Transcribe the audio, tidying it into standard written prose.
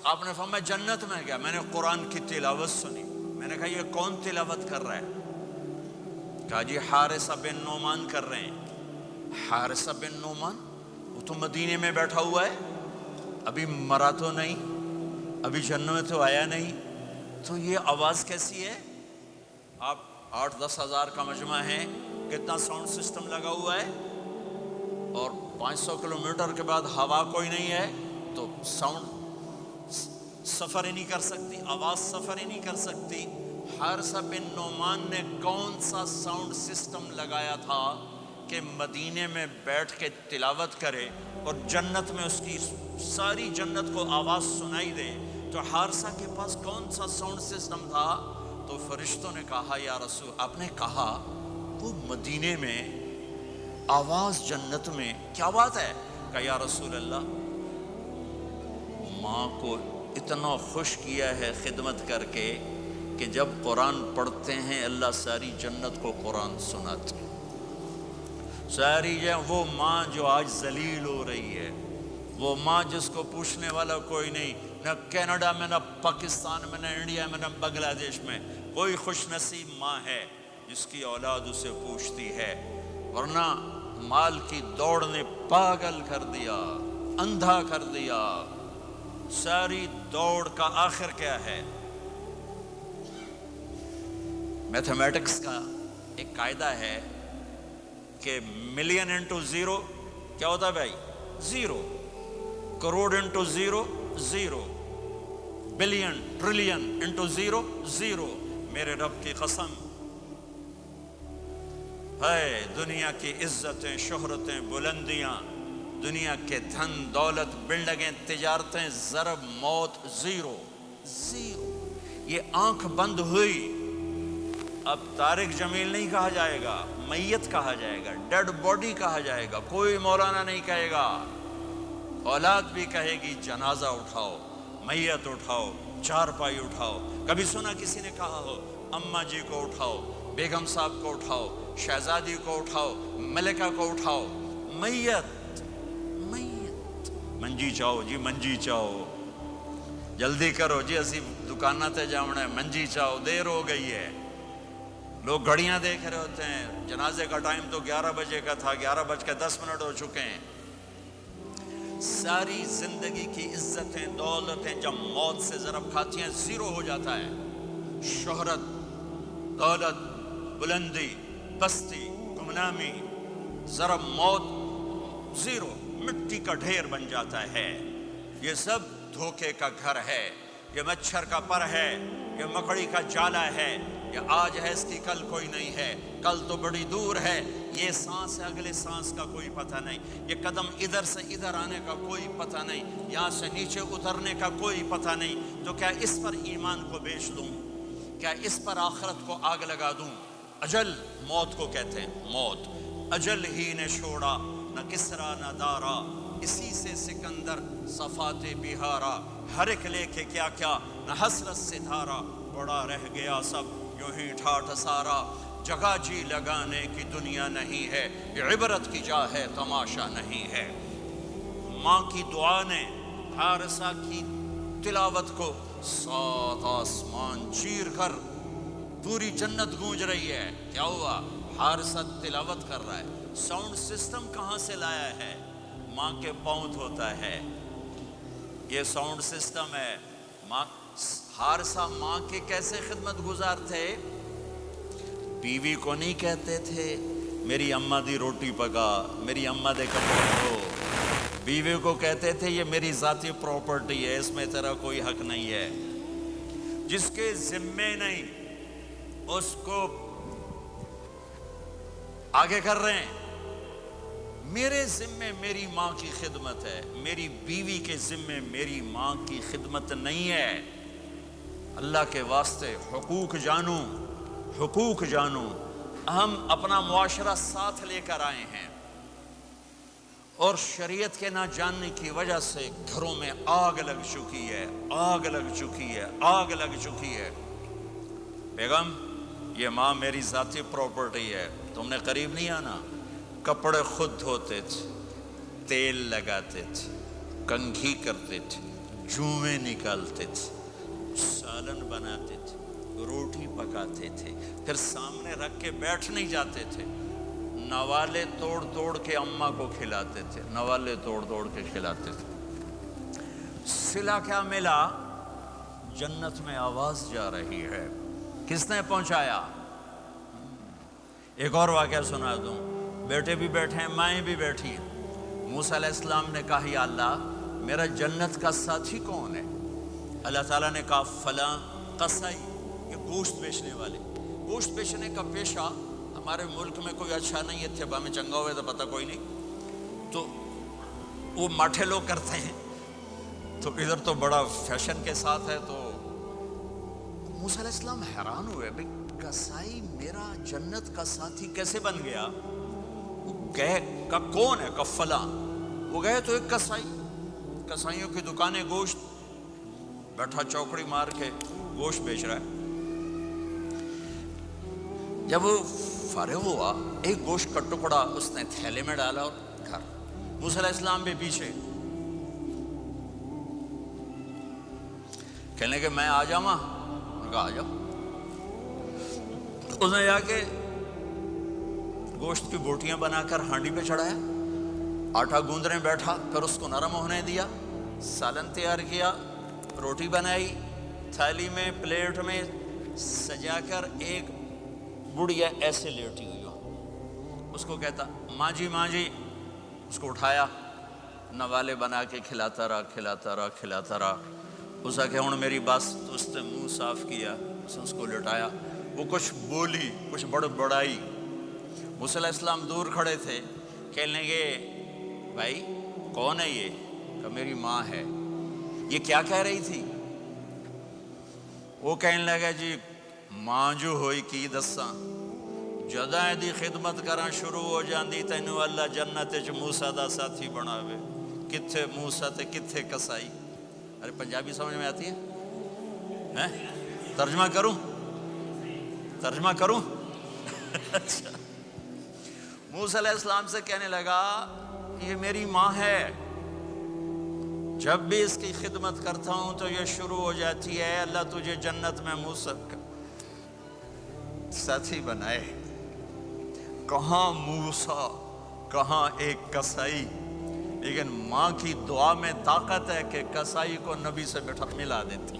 آپ نے فرمایا جنت میں گیا، میں نے قرآن کی تلاوت سنی، میں نے کہا یہ کون تلاوت کر رہا ہے؟ کہا جی حارثہ بن نعمان کر رہے ہیں۔ حارثہ بن نعمان وہ تو مدینے میں بیٹھا ہوا ہے، ابھی مرا تو نہیں، ابھی جنت میں تو آیا نہیں، تو یہ آواز کیسی ہے؟ آپ 8-10 ہزار کا مجمع ہے، کتنا ساؤنڈ سسٹم لگا ہوا ہے، اور 500 کلومیٹر کے بعد ہوا کوئی نہیں ہے تو ساؤنڈ سفر ہی نہیں کر سکتی، آواز سفر ہی نہیں کر سکتی۔ حارثہ بن نعمان نے کون سا ساؤنڈ سسٹم لگایا تھا کہ مدینے میں بیٹھ کے تلاوت کرے اور جنت میں اس کی ساری جنت کو آواز سنائی دے؟ تو حارثہ کے پاس کون سا ساؤنڈ سسٹم تھا؟ تو فرشتوں نے کہا یا رسول، آپ نے کہا وہ مدینے میں آواز جنت میں، کیا بات ہے؟ کہا یا رسول اللہ ماں کو اتنا خوش کیا ہے خدمت کر کے کہ جب قرآن پڑھتے ہیں اللہ ساری جنت کو قرآن سناتے، ساری وہ ماں جو آج ذلیل ہو رہی ہے، وہ ماں جس کو پوچھنے والا کوئی نہیں، نہ کینیڈا میں، نہ پاکستان میں، نہ انڈیا میں، نہ بنگلہ دیش میں کوئی خوش نصیب ماں ہے جس کی اولاد اسے پوچھتی ہے، ورنہ مال کی دوڑ نے پاگل کر دیا، اندھا کر دیا۔ ساری دوڑ کا آخر کیا ہے؟ میتھمیٹکس کا ایک قاعدہ ہے کہ ملین انٹو زیرو کیا ہوتا ہے بھائی؟ Zero. Crore into zero zero, billion trillion into zero zero. میرے رب کی قسم ہے، دنیا کی عزتیں، شہرتیں، بلندیاں، دنیا کے دھن دولت، بلڈنگیں، تجارتیں، ضرب موت زیرو زیرو۔ یہ آنکھ بند ہوئی، اب طارق جمیل نہیں کہا جائے گا، میت کہا جائے گا، ڈیڈ باڈی کہا جائے گا، کوئی مولانا نہیں کہے گا۔ اولاد بھی کہے گی جنازہ اٹھاؤ، میت اٹھاؤ، چارپائی اٹھاؤ۔ کبھی سنا کسی نے کہا ہو اماں جی کو اٹھاؤ، بیگم صاحب کو اٹھاؤ، شہزادی کو اٹھاؤ، ملکہ کو اٹھاؤ؟ میت میت۔ منجی چاہو جی، منجی چاہو، جلدی کرو جی، اسی دکانہ تے جاؤنا ہے، منجی چاہو، دیر ہو گئی ہے۔ لوگ گھڑیاں دیکھ رہے ہوتے ہیں، جنازے کا ٹائم تو 11 بجے کا تھا، 11:10 ہو چکے ہیں۔ ساری زندگی کی عزتیں دولتیں جب موت سے ضرب کھاتی ہیں زیرو ہو جاتا ہے۔ شہرت، دولت، بلندی، پستی، گمنامی، ضرب موت زیرو، مٹی کا ڈھیر بن جاتا ہے۔ یہ سب دھوکے کا گھر ہے، یہ مچھر کا پر ہے، یہ مکڑی کا جالا ہے، یہ آج ہے اس کی کل کوئی نہیں ہے، کل تو بڑی دور ہے، یہ سانس ہے اگلے سانس کا کوئی پتہ نہیں، یہ قدم ادھر سے ادھر آنے کا کوئی پتہ نہیں، یہاں سے نیچے اترنے کا کوئی پتہ نہیں۔ تو کیا اس پر ایمان کو بیچ دوں؟ کیا اس پر آخرت کو آگ لگا دوں؟ اجل موت کو کہتے ہیں، موت اجل ہی نے چھوڑا، نہ کسرا نہ دارا، اسی سے سکندر صفات بہارا، ہر ایک لے کے کیا کیا نہ حسرت سے دھارا، بڑا رہ گیا سب یوں ہی ٹھاٹھ سارا، جگہ جی لگانے کی دنیا نہیں ہے، یہ عبرت کی جا ہے تماشا نہیں ہے۔ ماں کی دعا نے حارثہ کی تلاوت کو 7 آسمان چیر کر پوری جنت گونج رہی ہے۔ کیا ہوا؟ حارثہ تلاوت کر رہا ہے۔ ساؤنڈ سسٹم کہاں سے لایا ہے؟ ماں کے پاؤں دھوتا ہے، یہ ساؤنڈ سسٹم ہے۔ حارثہ ماں کے کیسے خدمت گزار تھے؟ بیوی کو نہیں کہتے تھے میری اماں دی روٹی پکا، میری اماں دے کپڑے دھو، بیوی کو کہتے تھے یہ میری ذاتی پراپرٹی ہے، اس میں تیرا کوئی حق نہیں ہے۔ جس کے ذمے نہیں اس کو آگے کر رہے ہیں۔ میرے ذمے میری ماں کی خدمت ہے، میری بیوی کے ذمے میری ماں کی خدمت نہیں ہے۔ اللہ کے واسطے حقوق جانو، حقوق جانو۔ ہم اپنا معاشرہ ساتھ لے کر آئے ہیں اور شریعت کے نہ جاننے کی وجہ سے گھروں میں آگ لگ چکی ہے، آگ لگ چکی ہے، آگ لگ چکی ہے۔ بیگم یہ ماں میری ذاتی پراپرٹی ہے، تم نے قریب نہیں آنا۔ کپڑے خود دھوتے تھے، تیل لگاتے تھے، کنگھی کرتے تھے، جوئیں نکالتے تھے، سالن بناتے تھے، روٹی پکاتے تھے، پھر سامنے رکھ کے بیٹھ نہیں جاتے تھے، نوالے توڑ توڑ کے اماں کو کھلاتے تھے، نوالے توڑ توڑ کے کھلاتے تھے۔ صلہ کیا ملا؟ جنت میں آواز جا رہی ہے۔ کس نے پہنچایا؟ ایک اور واقعہ سنا دوں، بیٹے بھی بیٹھے ہیں، مائیں بھی بیٹھی ہیں۔ موسیٰ علیہ السلام نے کہا یا اللہ میرا جنت کا ساتھی کون ہے؟ اللہ تعالیٰ نے کہا فلاں قصائی، یہ گوشت بیچنے والے۔ گوشت بیچنے کا پیشہ ہمارے ملک میں کوئی اچھا نہیں ہے، تھے میں چنگا ہوئے تو پتہ کوئی نہیں، تو وہ ماٹھے لوگ کرتے ہیں، تو ادھر تو بڑا فیشن کے ساتھ ہے۔ تو موسیٰ علیہ السلام حیران ہوئے، بھئی قصائی میرا جنت کا ساتھی کیسے بن گیا؟ وہ گئے کہ کون ہے؟ کہ فلاں۔ وہ گئے تو ایک قصائی، قصائیوں کی دکانیں، گوشت، بیٹھا چوکڑی مار کے گوشت بیچ رہا ہے۔ جب وہ فارغ ہوا، ایک گوشت کا ٹکڑا اس نے تھیلے میں ڈالا اور گھر۔ موسیٰ علیہ السلام بھی پیچھے، کہنے کہ میں آ جاؤں؟ انہوں نے کہا آ جاؤ۔ اس نے جا کے گوشت کی بوٹیاں بنا کر ہانڈی پہ چڑھایا، آٹا گوندنے بیٹھا، پھر اس کو نرم ہونے دیا، سالن تیار کیا، روٹی بنائی، تھالی میں پلیٹ میں سجا کر ایک بڑھیا ایسے لیٹی ہوئی ہو، اس کو کہتا ماں جی ماں جی، اس کو اٹھایا، نوالے بنا کے کھلاتا رہا کھلاتا رہا کھلاتا رہا۔ اس کہ ہوں میری بس، تو اس نے منہ صاف کیا، اس کو لٹایا، وہ کچھ بولی، کچھ بڑائی۔ موسیٰ علیہ السلام دور کھڑے تھے، کہنے لگے بھائی کون ہے یہ؟ کہ میری ماں ہے۔ یہ کیا کہہ رہی تھی؟ وہ کہنے لگا جی ماں جو ہوئی کی دساں، جداں دی خدمت کرنا شروع ہو جاندی تینوں اللہ جنت وچ موسیٰ دا ساتھی بناوے۔ کتھے موسیٰ تے کتھے قصائی؟ ارے پنجابی سمجھ میں آتی ہے؟ ترجمہ کروں؟ ترجمہ کروں؟ اچھا، موسیٰ علیہ السلام سے کہنے لگا یہ میری ماں ہے، جب بھی اس کی خدمت کرتا ہوں تو یہ شروع ہو جاتی ہے اللہ تجھے جنت میں موسیٰ کا ساتھی بنائے۔ کہاں موسیٰ، کہاں ایک قصائی، لیکن ماں کی دعا میں طاقت ہے کہ قصائی کو نبی سے ملا دیتی۔